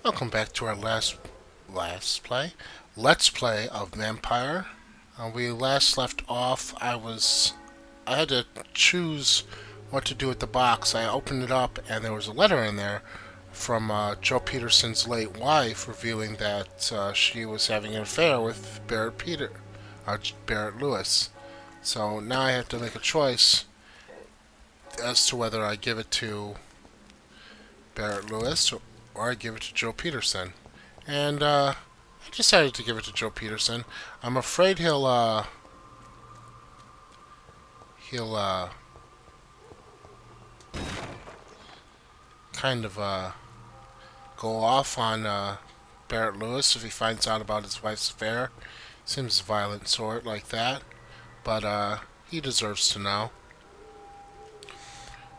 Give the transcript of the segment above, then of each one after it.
Welcome back to our last play, Let's Play of Vampire. We last left off. I had to choose what to do with the box. I opened it up, and there was a letter in there from Joe Peterson's late wife, revealing that she was having an affair with Barrett Lewis. So now I have to make a choice as to whether I give it to Barrett Lewis or I give it to Joe Peterson. And I decided to give it to Joe Peterson. I'm afraid he'll kind of go off on Barrett Lewis if he finds out about his wife's affair. Seems a violent sort like that, but he deserves to know.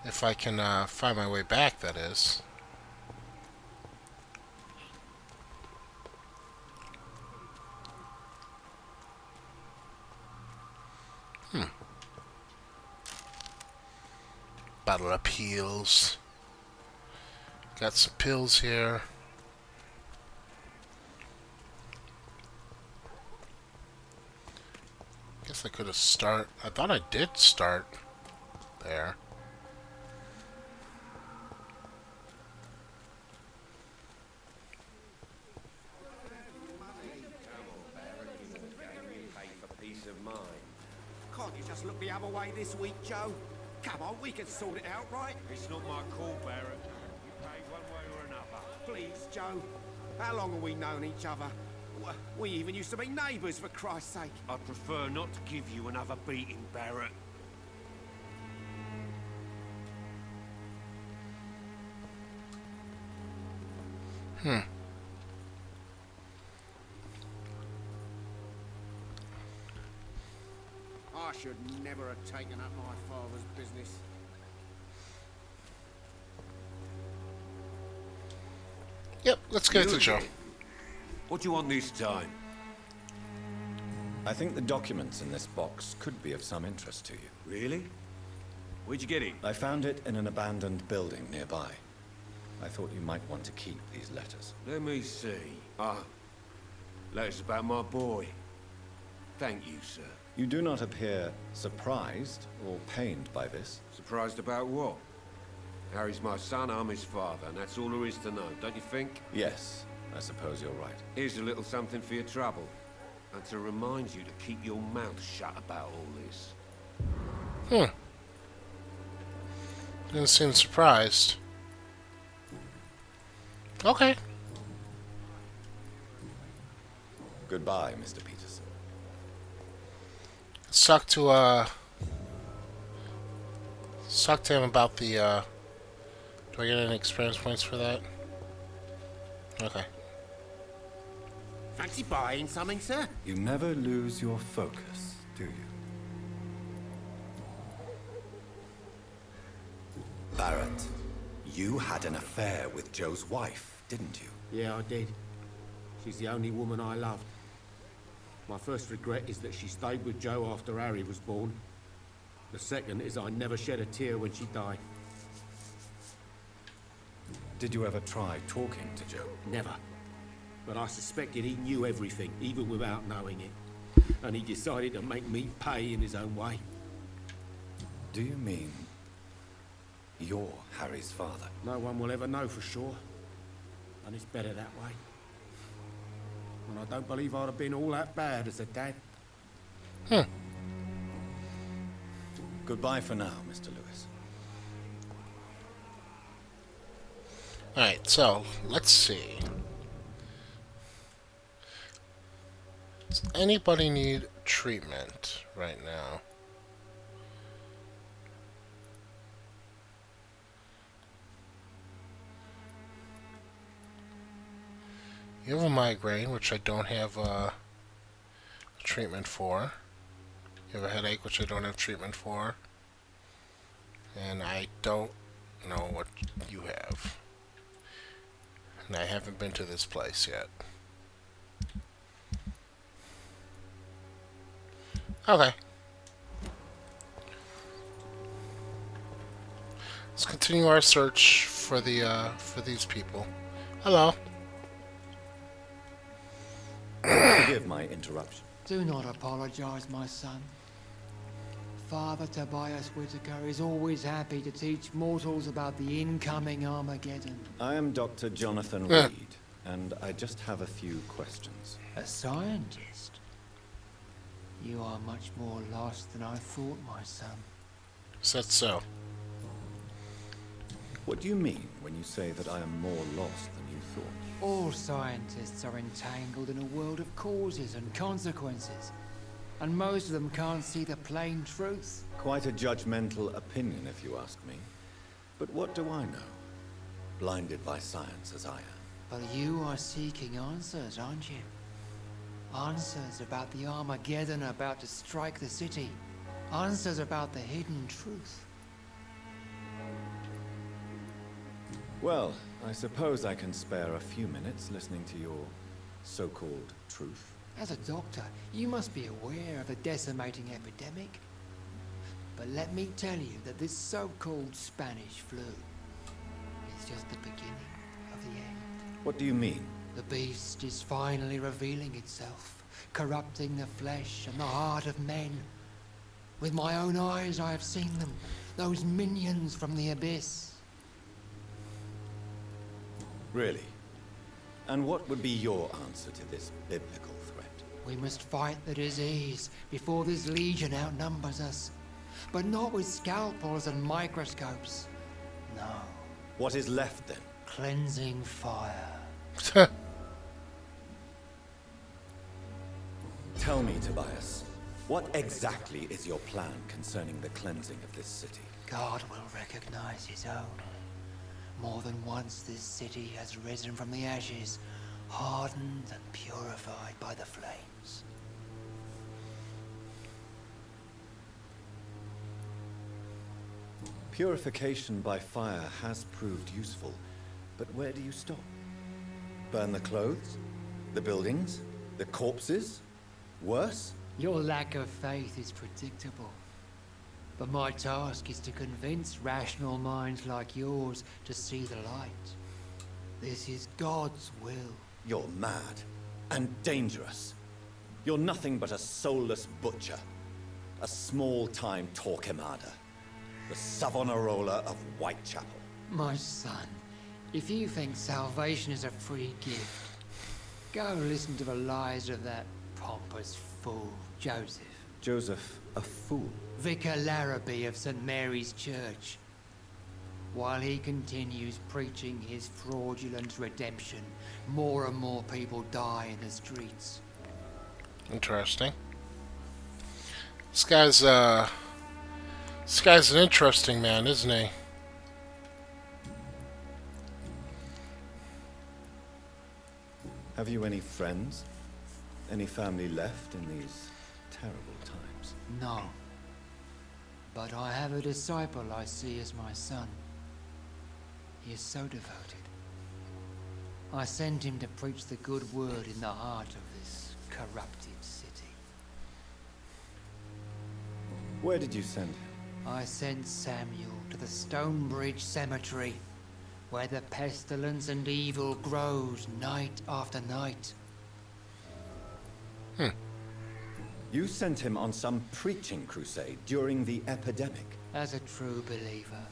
If I can find my way back, that is. Bottle of pills. Got some pills here. Guess I could have start. I thought I did start there. Can't you just look the other way this week, Joe? Come on, we can sort it out, right? It's not my call, Barrett. You pay one way or another. Please, Joe. How long have we known each other? We even used to be neighbours, for Christ's sake. I'd prefer not to give you another beating, Barrett. I should never have taken up my father's business. Yep, let's get it to You Joe. again? What do you want this time? I think the documents in this box could be of some interest to you. Really? Where'd you get it? I found it in an abandoned building nearby. I thought you might want to keep these letters. Let me see. Letters about my boy. Thank you, sir. You do not appear surprised or pained by this. Surprised about what? Harry's my son, I'm his father, and that's all there is to know, don't you think? Yes, I suppose you're right. Here's a little something for your trouble. And to remind you to keep your mouth shut about all this. Didn't seem surprised. Okay. Goodbye, Mr. Peterson. Sucked to him about the do I get any experience points for that? Okay. Fancy buying something, sir? You never lose your focus, do you? Barrett, you had an affair with Joe's wife, didn't you? Yeah, I did. She's the only woman I loved. My first regret is that she stayed with Joe after Harry was born. The second is I never shed a tear when she died. Did you ever try talking to Joe? Never. But I suspected he knew everything, even without knowing it. And he decided to make me pay in his own way. Do you mean you're Harry's father? No one will ever know for sure. And it's better that way. And I don't believe I'd have been all that bad as a dad. Goodbye for now, Mr. Lewis. Alright, so let's see. Does anybody need treatment right now? You have a migraine, which I don't have treatment for. You have a headache, which I don't have treatment for. And I don't know what you have. And I haven't been to this place yet. Okay. Let's continue our search for the for these people. Hello. Forgive my interruption. Do not apologize, my son. Father Tobias Whittaker is always happy to teach mortals about the incoming Armageddon. I am Dr. Jonathan Reed, and I just have a few questions. A scientist? You are much more lost than I thought, my son. Is that so? What do you mean when you say that I am more lost than you thought? All scientists are entangled in a world of causes and consequences, and most of them can't see the plain truth. Quite a judgmental opinion, if you ask me. But what do I know? Blinded by science as I am. But you are seeking answers, aren't you? Answers about the Armageddon about to strike the city. Answers about the hidden truth. Well, I suppose I can spare a few minutes listening to your so-called truth. As a doctor, you must be aware of the decimating epidemic. But let me tell you that this so-called Spanish flu is just the beginning of the end. What do you mean? The beast is finally revealing itself, corrupting the flesh and the heart of men. With my own eyes I have seen them, those minions from the abyss. Really? And what would be your answer to this biblical threat? We must fight the disease before this legion outnumbers us. But not with scalpels and microscopes. No. What is left then? Cleansing fire. Tell me, Tobias, what exactly is your plan concerning the cleansing of this city? God will recognize his own. More than once this city has risen from the ashes, hardened and purified by the flames. Purification by fire has proved useful, but where do you stop? Burn the clothes? The buildings? The corpses? Worse? Your lack of faith is predictable. But my task is to convince rational minds like yours to see the light. This is God's will. You're mad and dangerous. You're nothing but a soulless butcher. A small-time Torquemada. The Savonarola of Whitechapel. My son, if you think salvation is a free gift, go listen to the lies of that pompous fool, Joseph. Joseph, a fool? Vicar Larrabee of St. Mary's Church. While he continues preaching his fraudulent redemption, more and more people die in the streets. Interesting. This guy's an interesting man, isn't he? Have you any friends? Any family left in these terrible times? No. But I have a disciple I see as my son. He is so devoted. I sent him to preach the good word in the heart of this corrupted city. Where did you send him? I sent Samuel to the Stonebridge Cemetery, where the pestilence and evil grows night after night. You sent him on some preaching crusade during the epidemic. As a true believer,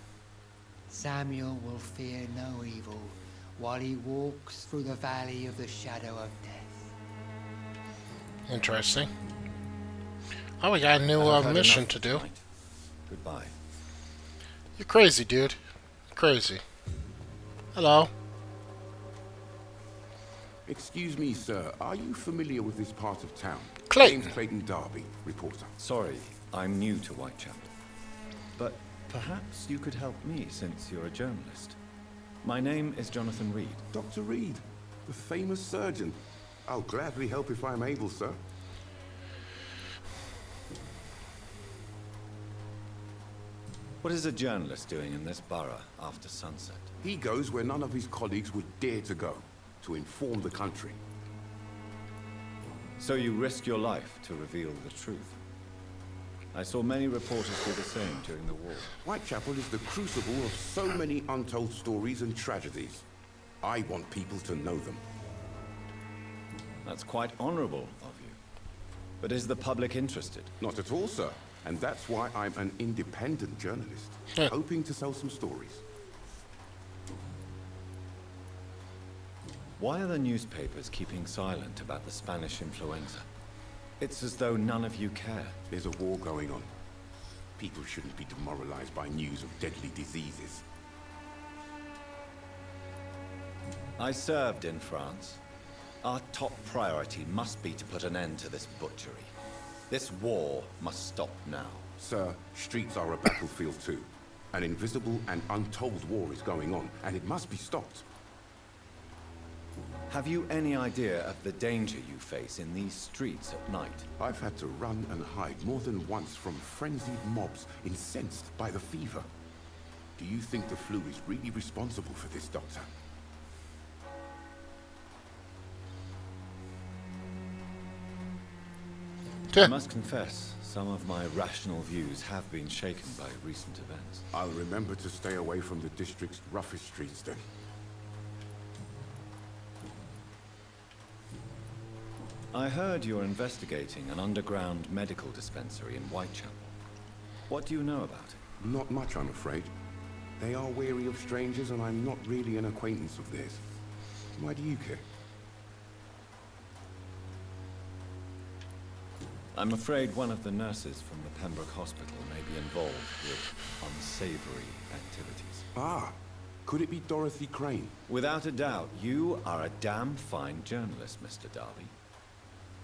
Samuel will fear no evil while he walks through the valley of the shadow of death. Interesting. Oh, we got a new I've had mission enough to do. tonight. Goodbye. You're crazy, dude. Crazy. Hello. Excuse me, sir. Are you familiar with this part of town? Clayton. James Clayton Darby, reporter. Sorry, I'm new to Whitechapel. But perhaps you could help me since you're a journalist. My name is Jonathan Reed. Dr. Reed, the famous surgeon. I'll gladly help if I'm able, sir. What is a journalist doing in this borough after sunset? He goes where none of his colleagues would dare to go, to inform the country. So you risk your life to reveal the truth. I saw many reporters do the same during the war. Whitechapel is the crucible of so many untold stories and tragedies. I want people to know them. That's quite honorable of you. But is the public interested? Not at all, sir. And that's why I'm an independent journalist, Yeah. hoping to sell some stories. Why are the newspapers keeping silent about the Spanish influenza? It's as though none of you care. There's a war going on. People shouldn't be demoralized by news of deadly diseases. I served in France. Our top priority must be to put an end to this butchery. This war must stop now. Sir, streets are a battlefield too. An invisible and untold war is going on, and it must be stopped. Have you any idea of the danger you face in these streets at night? I've had to run and hide more than once from frenzied mobs incensed by the fever. Do you think the flu is really responsible for this, Doctor? I must confess, some of my rational views have been shaken by recent events. I'll remember to stay away from the district's roughest streets then. I heard you're investigating an underground medical dispensary in Whitechapel. What do you know about it? Not much, I'm afraid. They are wary of strangers, and I'm not really an acquaintance of theirs. Why do you care? I'm afraid one of the nurses from the Pembroke Hospital may be involved with unsavory activities. Ah, could it be Dorothy Crane? Without a doubt, you are a damn fine journalist, Mr. Darby.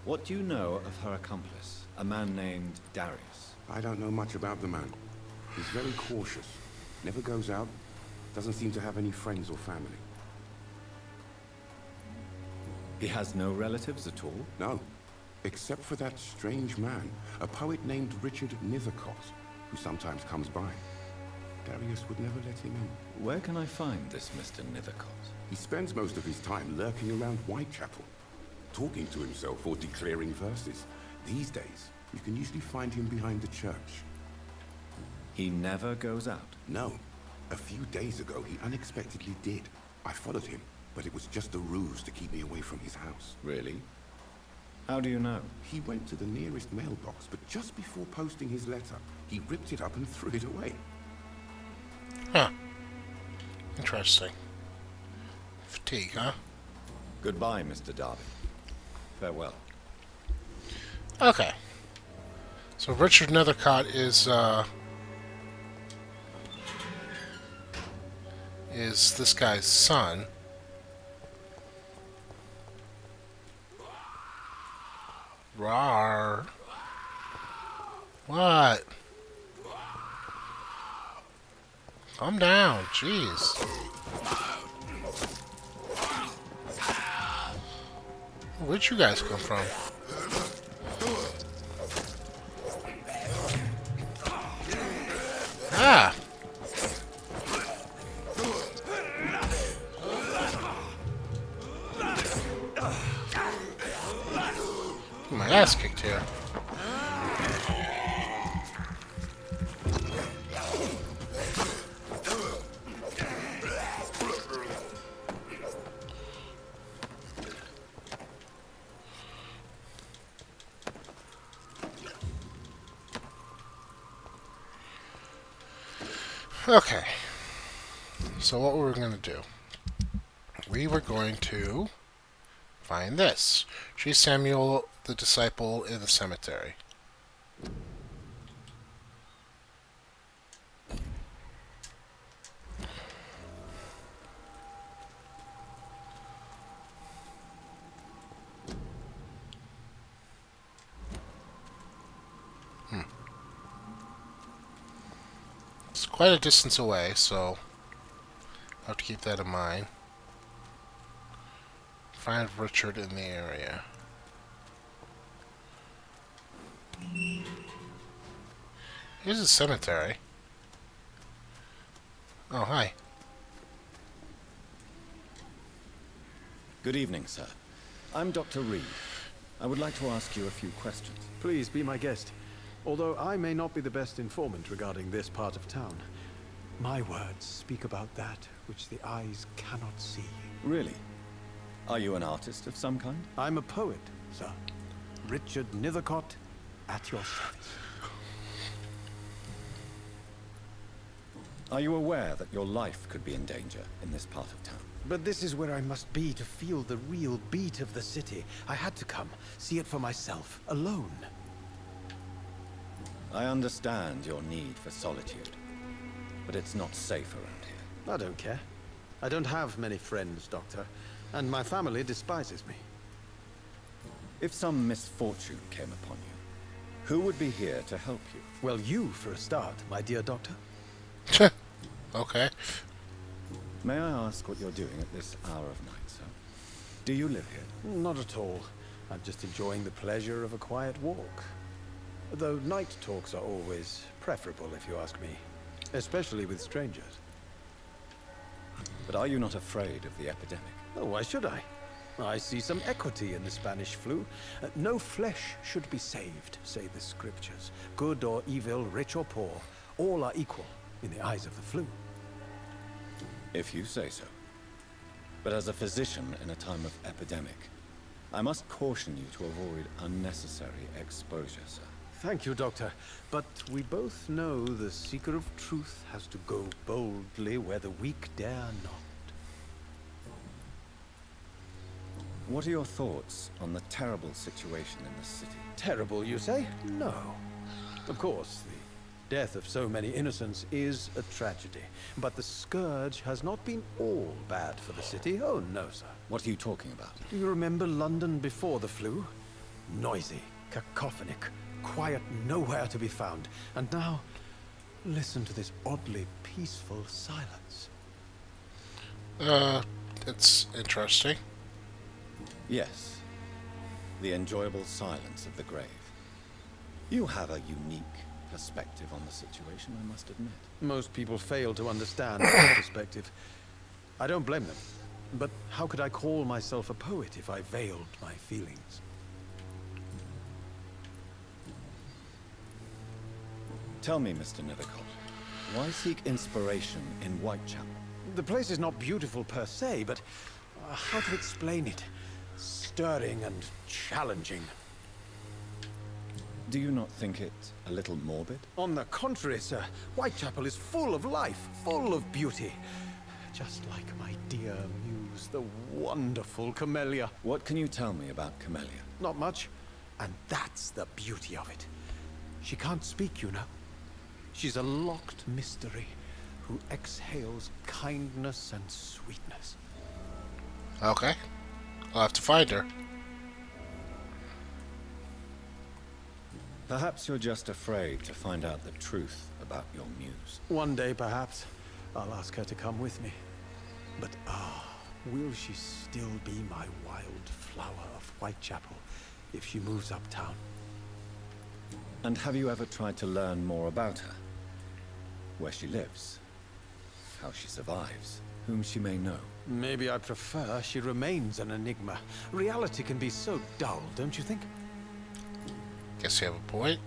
What do you know of her accomplice, a man named Darius? I don't know much about the man. He's very cautious. Never goes out. Doesn't seem to have any friends or family. He has no relatives at all? No. Except for that strange man, a poet named Richard Nethercott, who sometimes comes by. Darius would never let him in. Where can I find this Mr. Nethercott? He spends most of his time lurking around Whitechapel, talking to himself or declaring verses. These days, you can usually find him behind the church. He never goes out? No. A few days ago, he unexpectedly did. I followed him, but it was just a ruse to keep me away from his house. Really? How do you know? He went to the nearest mailbox, but just before posting his letter, he ripped it up and threw it away. Huh. Interesting. Fatigue, huh? Goodbye, Mr. Darby. Farewell. Okay. So Richard Nethercott is this guy's son. Rawr. What? Calm down, jeez. Where'd you guys come from? Ah! My ass kicked here. Okay. So what were we going to do? We were going to find this. She's Samuel the disciple in the cemetery. It's quite a distance away, so I'll have to keep that in mind. Find Richard in the area. Here's a cemetery. Oh, hi. Good evening, sir. I'm Dr. Reed. I would like to ask you a few questions. Please be my guest. Although I may not be the best informant regarding this part of town, my words speak about that which the eyes cannot see. Really? Are you an artist of some kind? I'm a poet, sir. Richard Nethercott, at your service. Are you aware that your life could be in danger in this part of town? But this is where I must be to feel the real beat of the city. I had to come, see it for myself, alone. I understand your need for solitude, but it's not safe around here. I don't care. I don't have many friends, Doctor, and my family despises me. If some misfortune came upon you, who would be here to help you? Well, you for a start, my dear Doctor. Okay. May I ask what you're doing at this hour of night, sir? Do you live here? Not at all. I'm just enjoying the pleasure of a quiet walk. Though night talks are always preferable, if you ask me. Especially with strangers. But are you not afraid of the epidemic? Oh, why should I? I see some equity in the Spanish flu. No flesh should be saved, say the scriptures. Good or evil, rich or poor, all are equal in the eyes of the flu. If you say so. But as a physician in a time of epidemic, I must caution you to avoid unnecessary exposure, sir. Thank you, Doctor. But we both know the seeker of truth has to go boldly where the weak dare not. What are your thoughts on the terrible situation in the city? Terrible, you say? No. Of course, the death of so many innocents is a tragedy. But the scourge has not been all bad for the city. Oh, no, sir. What are you talking about? Do you remember London before the flu? Noisy, cacophonic, quiet nowhere to be found. And now, listen to this oddly peaceful silence. It's interesting. Yes. The enjoyable silence of the grave. You have a unique perspective on the situation, I must admit. Most people fail to understand that perspective. I don't blame them. But how could I call myself a poet if I veiled my feelings? Tell me, Mr. Nethercott, why seek inspiration in Whitechapel? The place is not beautiful per se, but how to explain it? Stirring and challenging. Do you not think it a little morbid? On the contrary, sir, Whitechapel is full of life, full of beauty. Just like my dear muse, the wonderful Camellia. What can you tell me about Camellia? Not much, and that's the beauty of it. She can't speak, you know. She's a locked mystery who exhales kindness and sweetness. Okay. I'll have to find her. Perhaps you're just afraid to find out the truth about your muse. One day, perhaps, I'll ask her to come with me. But will she still be my wild flower of Whitechapel if she moves uptown? And have you ever tried to learn more about her? Where she lives? How she survives? Whom she may know? Maybe I prefer she remains an enigma. Reality can be so dull, don't you think? Guess you have a point.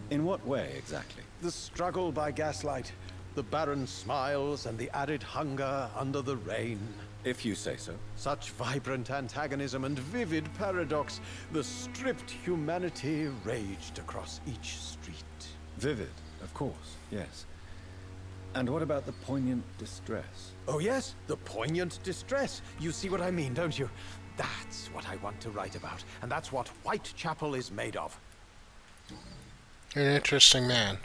In what way, exactly? The struggle by gaslight, the barren smiles and the added hunger under the rain. If you say so. Such vibrant antagonism and vivid paradox. The stripped humanity raged across each street. Vivid, of course, yes. And what about the poignant distress? Oh yes, the poignant distress. You see what I mean, don't you? That's what I want to write about, and that's what Whitechapel is made of. You're an interesting man.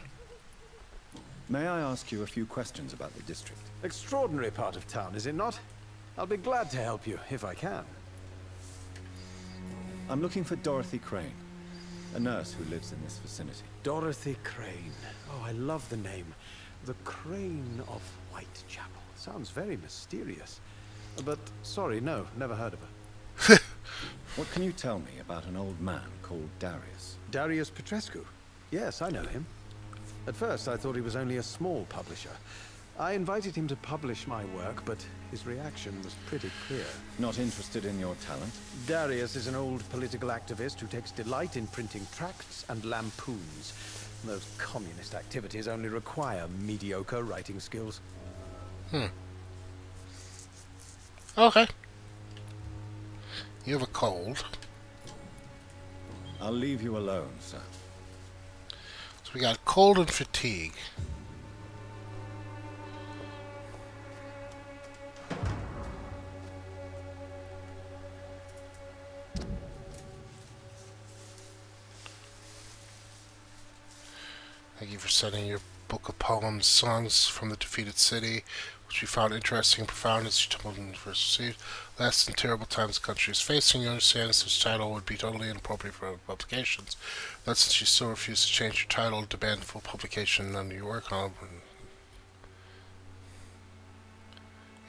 May I ask you a few questions about the district? Extraordinary part of town, is it not? I'll be glad to help you, if I can. I'm looking for Dorothy Crane, a nurse who lives in this vicinity. Dorothy Crane. Oh, I love the name. The Crane of Whitechapel. Sounds very mysterious. But, sorry, no, never heard of her. What can you tell me about an old man called Darius? Darius Petrescu. Yes, I know him. At first, I thought he was only a small publisher. I invited him to publish my work, but his reaction was pretty clear. Not interested in your talent? Darius is an old political activist who takes delight in printing tracts and lampoons. Those communist activities only require mediocre writing skills. Okay. You have a cold. I'll leave you alone, sir. So we got cold and fatigue. Thank you for sending your book of poems, songs from the defeated city, which we found interesting and profound as you told them first received. Last and terrible times the country is facing, you understand such title would be totally inappropriate for publications. But since you still refuse to change your title, demand full publication under your work on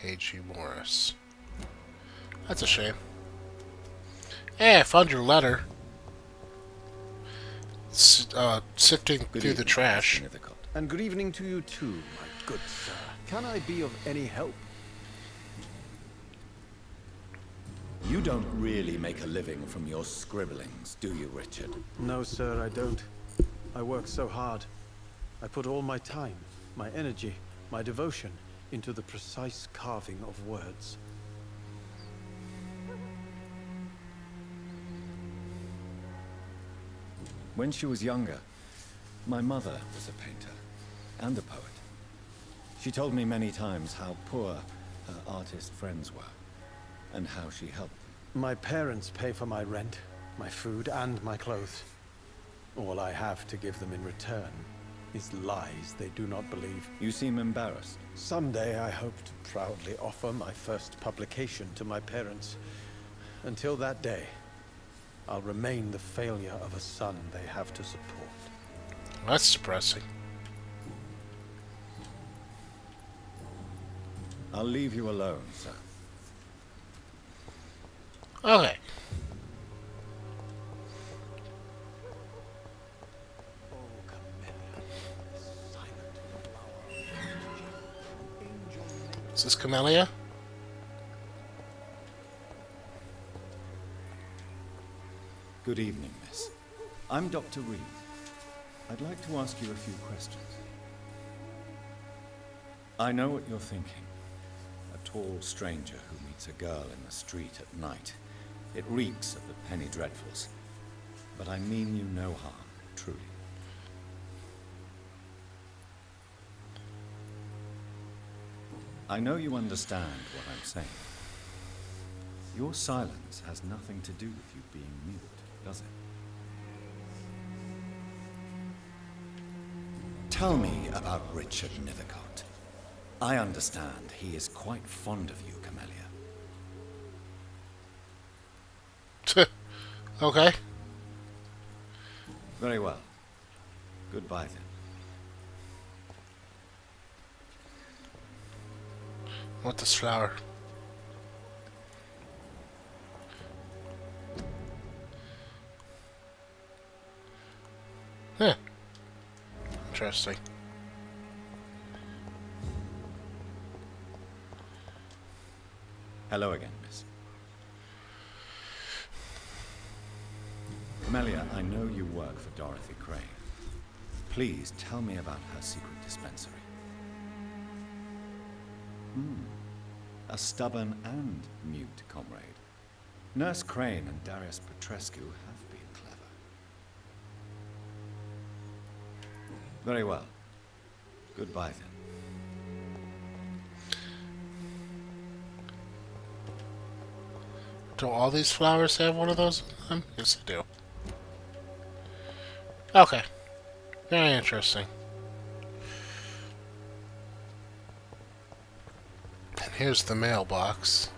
A.G. Morris. That's a shame. Hey, I found your letter. Sifting Good through the evening, trash. Mr. Nethercott. And good evening to you too, my good sir. Can I be of any help? You don't really make a living from your scribblings, do you, Richard? No, sir, I don't. I work so hard. I put all my time, my energy, my devotion into the precise carving of words. When she was younger, my mother was a painter and a poet. She told me many times how poor her artist friends were and how she helped them. My parents pay for my rent, my food, and my clothes. All I have to give them in return is lies they do not believe. You seem embarrassed. Someday I hope to proudly offer my first publication to my parents. Until that day, I'll remain the failure of a son they have to support. That's depressing. I'll leave you alone, sir. Okay. Is this Camellia? Good evening, miss. I'm Dr. Reed. I'd like to ask you a few questions. I know what you're thinking. A tall stranger who meets a girl in the street at night. It reeks of the penny dreadfuls. But I mean you no harm, truly. I know you understand what I'm saying. Your silence has nothing to do with you being mute, does it? Tell me about Richard Nethercott. I understand he is quite fond of you, Camellia. Okay. Very well. Goodbye then. What this flower? Huh. Interesting. Hello again, miss. Camellia, I know you work for Dorothy Crane. Please tell me about her secret dispensary. A stubborn and mute comrade. Nurse Crane and Darius Petrescu have been clever. Very well. Goodbye then. Do all these flowers have one of those in them? Yes, they do. Okay. Very interesting. And here's the mailbox.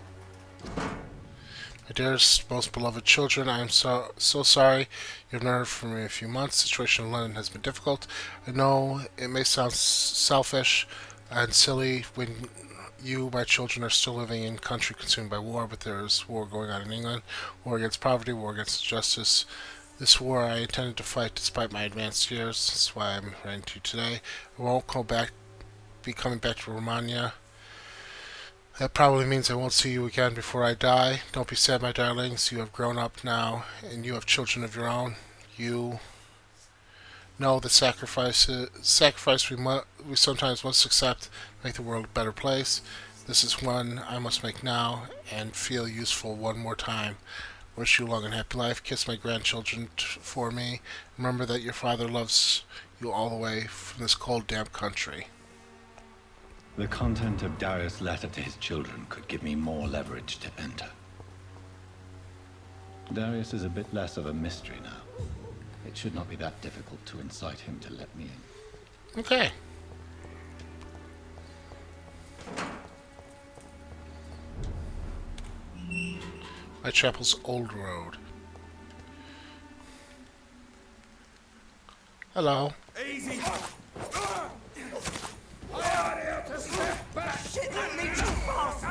My dearest, most beloved children, I am so sorry you have not heard from me in a few months. The situation in London has been difficult. I know it may sound selfish and silly when you, my children, are still living in a country consumed by war, but there is war going on in England, war against poverty, war against injustice. This war I intended to fight despite my advanced years. That's why I'm writing to you today. I won't be coming back to Romania. That probably means I won't see you again before I die. Don't be sad, my darlings. You have grown up now, and you have children of your own. You know the sacrifice we sometimes must accept to make the world a better place. This is one I must make now and feel useful one more time. Wish you a long and happy life. Kiss my grandchildren for me. Remember that your father loves you all the way from this cold, damp country. The content of Darius' letter to his children could give me more leverage to enter. Darius is a bit less of a mystery now. It should not be that difficult to incite him to let me in. Okay. Whitchappel's Old Road. Hello. Easy! I aren't here to step back! Shit, that means you fast!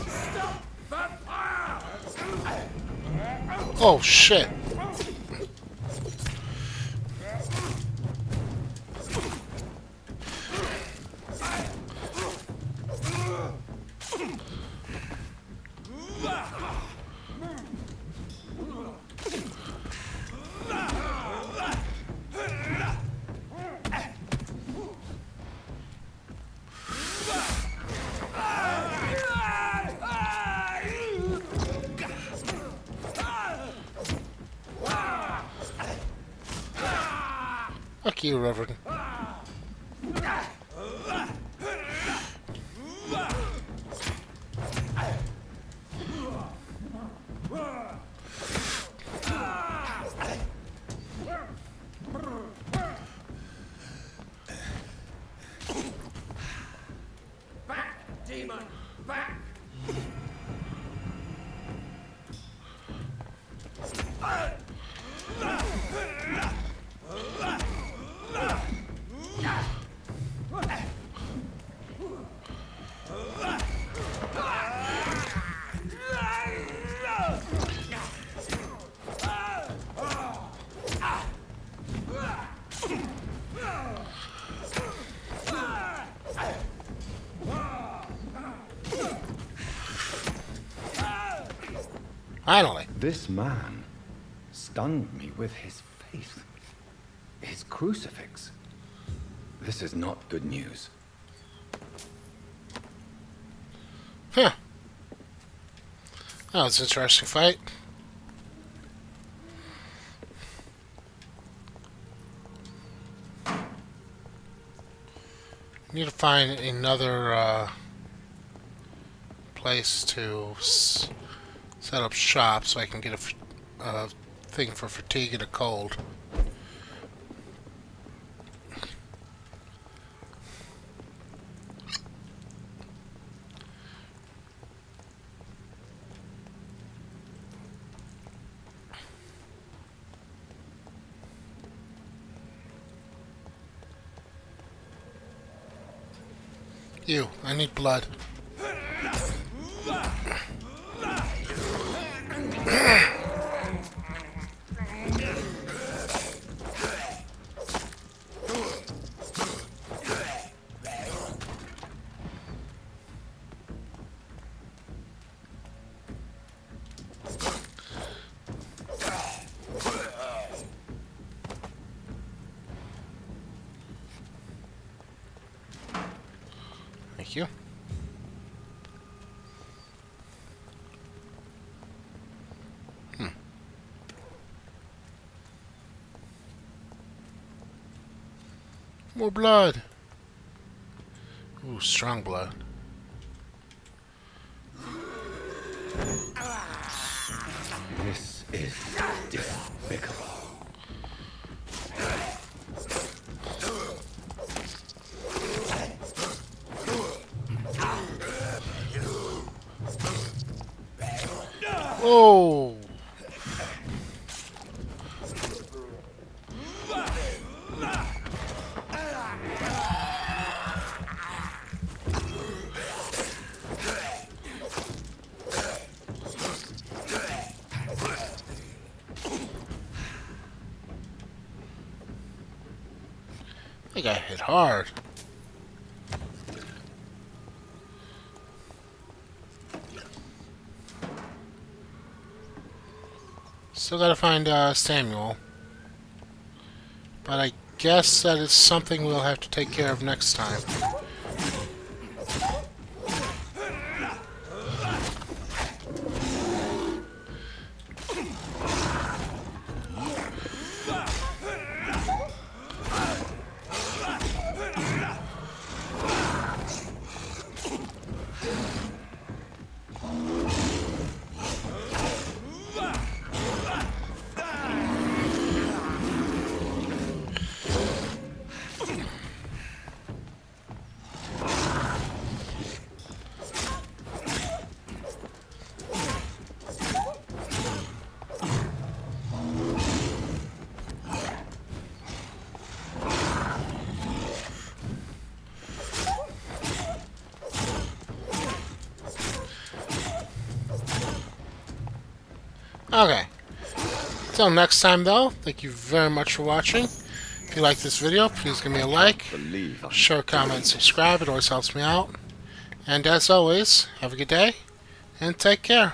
Stop! Vampire! Oh, shit. Fuck you, Reverend. Back, demon! Back! Finally. This man stunned me with his faith. His crucifix. This is not good news. Huh. Oh, it's an interesting fight. Need to find another place to set up shop so I can get a thing for fatigue and a cold. You, I need blood. Thank you. More blood. Ooh, strong blood. This is despicable. Oh! I got hit hard. Still gotta find Samuel. But I guess that is something we'll have to take care of next time. Okay. Until next time, though, thank you very much for watching. If you like this video, please give me a like, share, comment, and subscribe. It always helps me out. And as always, have a good day, and take care.